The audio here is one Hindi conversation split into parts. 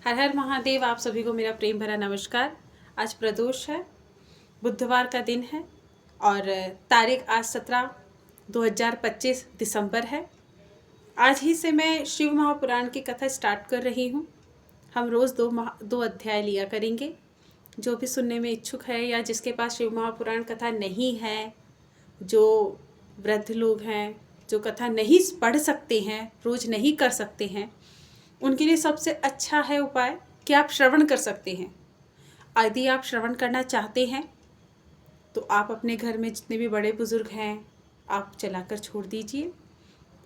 हर हर महादेव। आप सभी को मेरा प्रेम भरा नमस्कार। आज प्रदोष है, बुधवार का दिन है और तारीख आज 17/2025 दिसंबर है। आज ही से मैं शिव महापुराण की कथा स्टार्ट कर रही हूँ। हम रोज़ दो अध्याय लिया करेंगे। जो भी सुनने में इच्छुक है या जिसके पास शिव महापुराण कथा नहीं है, जो वृद्ध लोग हैं, जो कथा नहीं पढ़ सकते हैं, रोज़ नहीं कर सकते हैं, उनके लिए सबसे अच्छा है उपाय कि आप श्रवण कर सकते हैं। यदि आप श्रवण करना चाहते हैं तो आप अपने घर में जितने भी बड़े बुजुर्ग हैं आप चलाकर छोड़ दीजिए।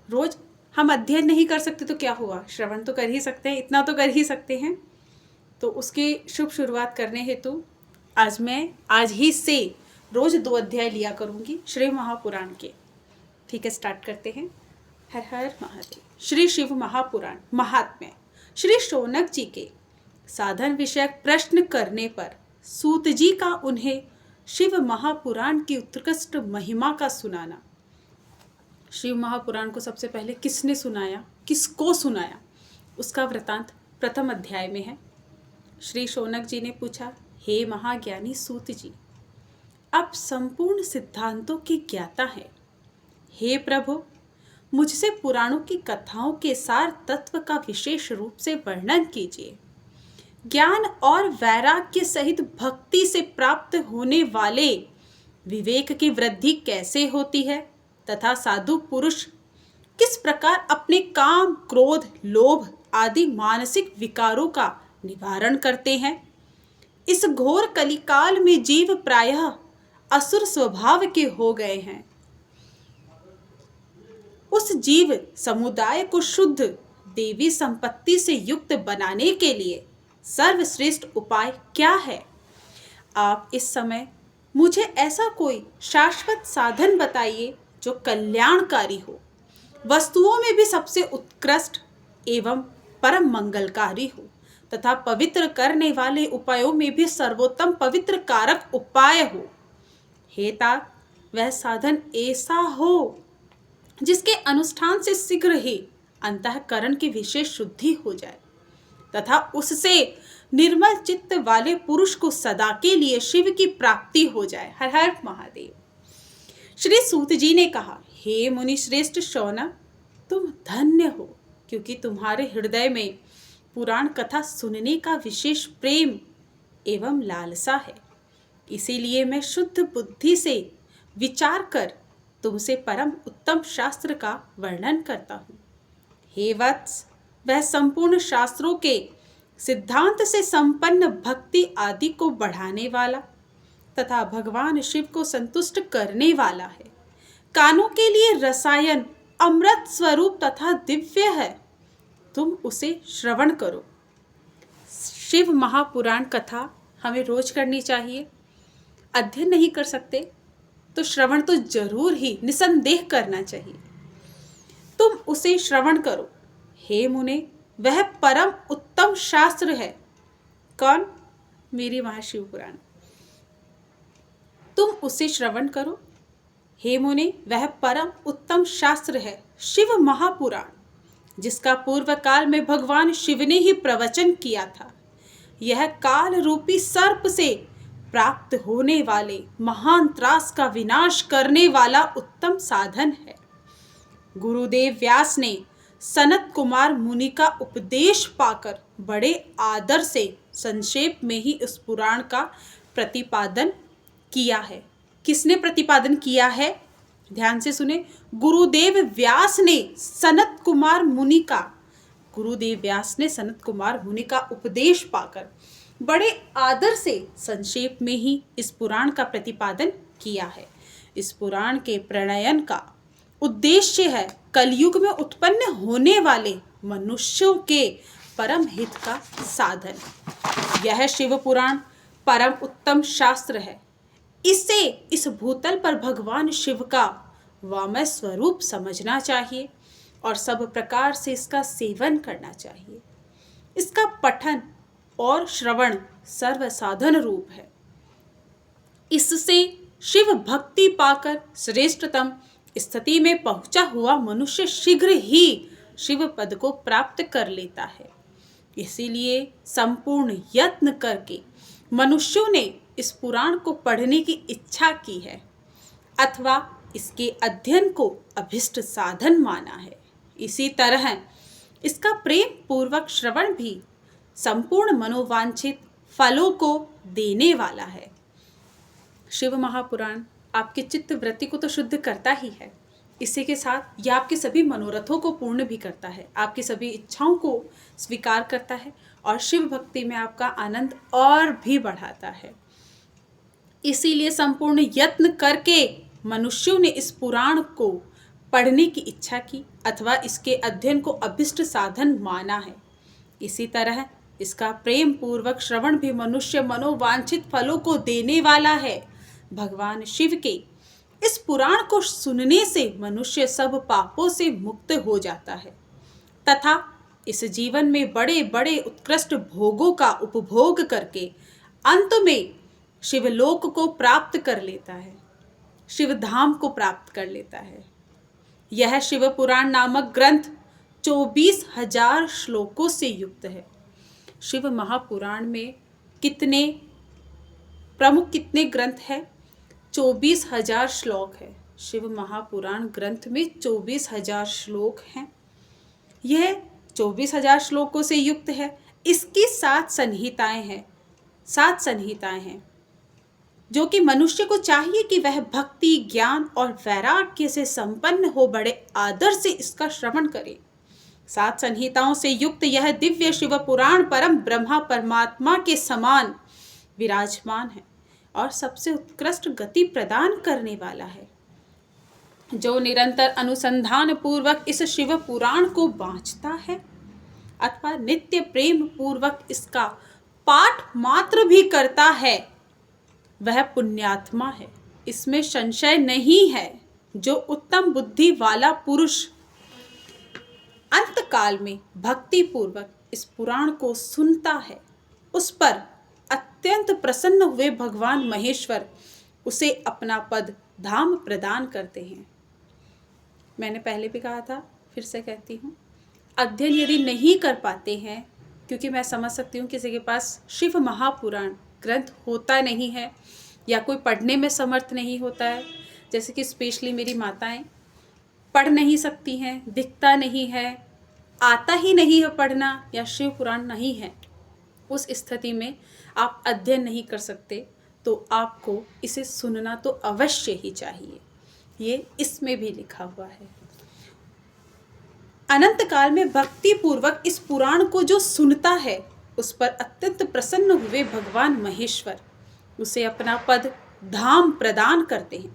रोज़ हम अध्ययन नहीं कर सकते तो क्या हुआ, श्रवण तो कर ही सकते हैं, इतना तो कर ही सकते हैं। तो उसकी शुभ शुरुआत करने हेतु आज ही से रोज़ 2 अध्याय लिया करूँगी श्री महापुराण के। ठीक है, स्टार्ट करते हैं। हर हर महादेव। श्री शिव महापुराण महात्म्य। श्री शौनक जी के साधन विषयक प्रश्न करने पर सूत जी का उन्हें शिव महापुराण की उत्कृष्ट महिमा का सुनाना। शिव महापुराण को सबसे पहले किसने सुनाया, किसको सुनाया, उसका वृतांत प्रथम अध्याय में है। श्री शौनक जी ने पूछा, हे महाज्ञानी सूत जी, आप संपूर्ण सिद्धांतों के ज्ञाता हैं। हे प्रभु, मुझसे पुराणों की कथाओं के सार तत्व का विशेष रूप से वर्णन कीजिए। ज्ञान और वैराग्य सहित भक्ति से प्राप्त होने वाले विवेक की वृद्धि कैसे होती है तथा साधु पुरुष किस प्रकार अपने काम, क्रोध, लोभ आदि मानसिक विकारों का निवारण करते हैं। इस घोर कलिकाल में जीव प्रायः असुर स्वभाव के हो गए हैं। उस जीव समुदाय को शुद्ध देवी संपत्ति से युक्त बनाने के लिए सर्वश्रेष्ठ उपाय क्या है? आप इस समय मुझे ऐसा कोई शाश्वत साधन बताइए जो कल्याणकारी हो, वस्तुओं में भी सबसे उत्कृष्ट एवं परम मंगलकारी हो तथा पवित्र करने वाले उपायों में भी सर्वोत्तम पवित्र कारक उपाय हो। हे तात, वह साधन ऐसा हो जिसके अनुष्ठान से शीघ्र ही अंतःकरण की विशेष शुद्धि हो जाए तथा उससे निर्मल चित्त वाले पुरुष को सदा के लिए शिव की प्राप्ति हो जाए। हर हर महादेव। श्री सूत जी ने कहा, हे मुनि श्रेष्ठ शौनक, तुम धन्य हो क्योंकि तुम्हारे हृदय में पुराण कथा सुनने का विशेष प्रेम एवं लालसा है। इसीलिए मैं शुद्ध बुद्धि से विचार कर तुमसे परम उत्तम शास्त्र का वर्णन करता हूँ। हे वत्स, वह संपूर्ण शास्त्रों के सिद्धांत से संपन्न भक्ति आदि को बढ़ाने वाला तथा भगवान शिव को संतुष्ट करने वाला है। कानों के लिए रसायन अमृत स्वरूप तथा दिव्य है। तुम उसे श्रवण करो। शिव महापुराण कथा हमें रोज करनी चाहिए। अध्ययन नहीं कर सकते तो श्रवण तो जरूर ही निसंदेह करना चाहिए। तुम उसे श्रवण करो। हे मुने, वह परम उत्तम शास्त्र है। कौन? मेरी महाशिव पुराण। तुम उसे श्रवण करो। हे मुने, वह परम उत्तम शास्त्र है शिव महापुराण, जिसका पूर्व काल में भगवान शिव ने ही प्रवचन किया था। यह काल रूपी सर्प से प्राप्त होने वाले महान त्रास का विनाश करने वाला उत्तम साधन है। गुरुदेव व्यास ने सनत कुमार मुनि का उपदेश पाकर बड़े आदर से संक्षेप में ही इस पुराण का प्रतिपादन किया है। किसने प्रतिपादन किया है? ध्यान से सुने। गुरुदेव व्यास ने सनत कुमार मुनि का उपदेश पाकर बड़े आदर से संक्षेप में ही इस पुराण का प्रतिपादन किया है। इस पुराण के प्रणयन का उद्देश्य है कलयुग में उत्पन्न होने वाले मनुष्यों के परम हित का साधन। यह शिव पुराण परम उत्तम शास्त्र है। इसे इस भूतल पर भगवान शिव का वामय स्वरूप समझना चाहिए और सब प्रकार से इसका सेवन करना चाहिए। इसका पठन और श्रवण सर्व साधन रूप है। इससे शिव भक्ति पाकर श्रेष्ठतम स्थिति में पहुंचा हुआ मनुष्य शीघ्र ही शिव पद को प्राप्त कर लेता है। इसीलिए संपूर्ण यत्न करके मनुष्यों ने इस पुराण को पढ़ने की इच्छा की है अथवा इसके अध्ययन को अभिष्ट साधन माना है। इसी तरह इसका प्रेम पूर्वक श्रवण भी संपूर्ण मनोवांछित फलों को देने वाला है। शिव महापुराण आपके चित्त वृत्ति को तो शुद्ध करता ही है, इसी के साथ यह आपके सभी मनोरथों को पूर्ण भी करता है, आपकी सभी इच्छाओं को स्वीकार करता है और शिव भक्ति में आपका आनंद और भी बढ़ाता है। इसीलिए संपूर्ण यत्न करके मनुष्यों ने इस पुराण को पढ़ने की इच्छा की अथवा इसके अध्ययन को अभिष्ट साधन माना है। इसी तरह इसका प्रेम पूर्वक श्रवण भी मनुष्य मनोवांछित फलों को देने वाला है। भगवान शिव के इस पुराण को सुनने से मनुष्य सब पापों से मुक्त हो जाता है तथा इस जीवन में बड़े बड़े उत्कृष्ट भोगों का उपभोग करके अंत में शिवलोक को प्राप्त कर लेता है, शिवधाम को प्राप्त कर लेता है। यह शिव पुराण नामक ग्रंथ 24,000 श्लोकों से युक्त है। शिव महापुराण में कितने ग्रंथ हैं? 24,000 श्लोक है। शिव महापुराण ग्रंथ में 24,000 श्लोक हैं। यह 24,000 श्लोकों से युक्त है। इसकी 7 संहिताएं हैं जो कि मनुष्य को चाहिए कि वह भक्ति, ज्ञान और वैराग्य से संपन्न हो बड़े आदर से इसका श्रवण करे। 7 संहिताओं से युक्त यह दिव्य शिव पुराण परम ब्रह्मा परमात्मा के समान विराजमान है और सबसे उत्कृष्ट गति प्रदान करने वाला है। जो निरंतर अनुसंधान पूर्वक इस शिव पुराण को बाँचता है अथवा नित्य प्रेम पूर्वक इसका पाठ मात्र भी करता है वह पुण्यात्मा है, इसमें संशय नहीं है। जो उत्तम बुद्धि वाला पुरुष अंत काल में भक्ति पूर्वक इस पुराण को सुनता है उस पर अत्यंत प्रसन्न हुए भगवान महेश्वर उसे अपना पद धाम प्रदान करते हैं। मैंने पहले भी कहा था, फिर से कहती हूँ, अध्ययन यदि नहीं कर पाते हैं, क्योंकि मैं समझ सकती हूँ किसी के पास शिव महापुराण ग्रंथ होता नहीं है या कोई पढ़ने में समर्थ नहीं होता है, जैसे कि स्पेशली मेरी माताएं पढ़ नहीं सकती हैं, दिखता नहीं है, आता ही नहीं है पढ़ना या शिव पुराण नहीं है, उस स्थिति में आप अध्ययन नहीं कर सकते तो आपको इसे सुनना तो अवश्य ही चाहिए। ये इसमें भी लिखा हुआ है। अनंत काल में भक्ति पूर्वक इस पुराण को जो सुनता है उस पर अत्यंत प्रसन्न हुए भगवान महेश्वर उसे अपना पद धाम प्रदान करते हैं।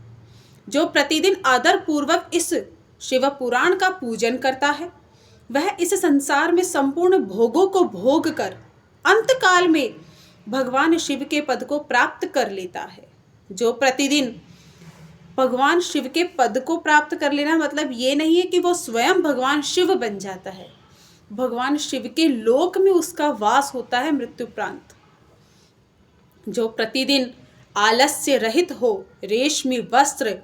जो प्रतिदिन आदर पूर्वक इस शिव पुराण का पूजन करता है वह इस संसार में संपूर्ण भोगों को भोग कर अंत काल में भगवान शिव के पद को प्राप्त कर लेता है। जो प्रतिदिन भगवान शिव के पद को प्राप्त कर लेना मतलब ये नहीं है कि वो स्वयं भगवान शिव बन जाता है, भगवान शिव के लोक में उसका वास होता है मृत्युपरांत। जो प्रतिदिन आलस्य रहित हो रेशमी वस्त्र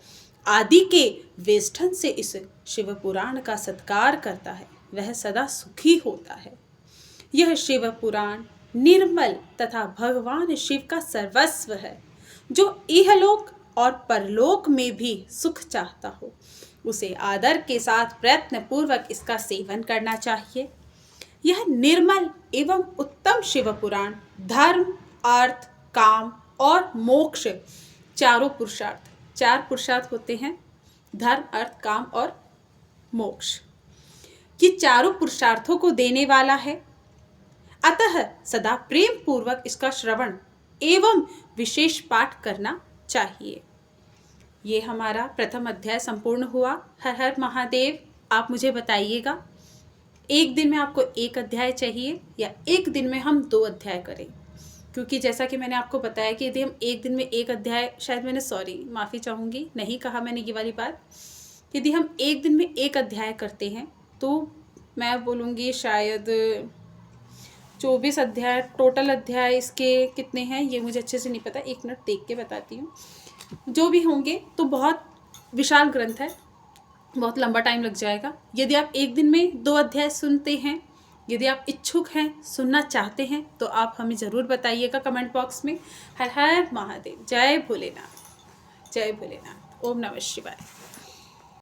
आदि के वेष्टन से इस शिव पुराण का सत्कार करता है वह सदा सुखी होता है। यह शिव पुराण निर्मल तथा भगवान शिव का सर्वस्व है। जो इहलोक और परलोक में भी सुख चाहता हो उसे आदर के साथ प्रयत्न पूर्वक इसका सेवन करना चाहिए। यह निर्मल एवं उत्तम शिव पुराण धर्म, अर्थ, काम और मोक्ष चार पुरुषार्थ होते हैं, धर्म, अर्थ, काम और मोक्ष। ये चारों पुरुषार्थों को देने वाला है। अतः सदा प्रेम पूर्वक इसका श्रवण एवं विशेष पाठ करना चाहिए। ये हमारा प्रथम अध्याय संपूर्ण हुआ। हर हर महादेव। आप मुझे बताइएगा, एक दिन में आपको एक अध्याय चाहिए या एक दिन में हम 2 अध्याय करें? क्योंकि जैसा कि मैंने आपको बताया कि यदि हम एक दिन में एक अध्याय, शायद मैंने माफ़ी चाहूँगी, नहीं कहा मैंने ये वाली बात, यदि हम एक दिन में एक अध्याय करते हैं तो मैं बोलूँगी शायद 24 अध्याय, टोटल अध्याय इसके कितने हैं ये मुझे अच्छे से नहीं पता, 1 मिनट देख के बताती हूँ। जो भी होंगे तो बहुत विशाल ग्रंथ है, बहुत लंबा टाइम लग जाएगा। यदि आप एक दिन में 2 अध्याय सुनते हैं यदि आप इच्छुक हैं, सुनना चाहते हैं, तो आप हमें ज़रूर बताइएगा कमेंट बॉक्स में। हर हर महादेव, जय भोलेनाथ, जय भोलेनाथ, ओम नमः शिवाय।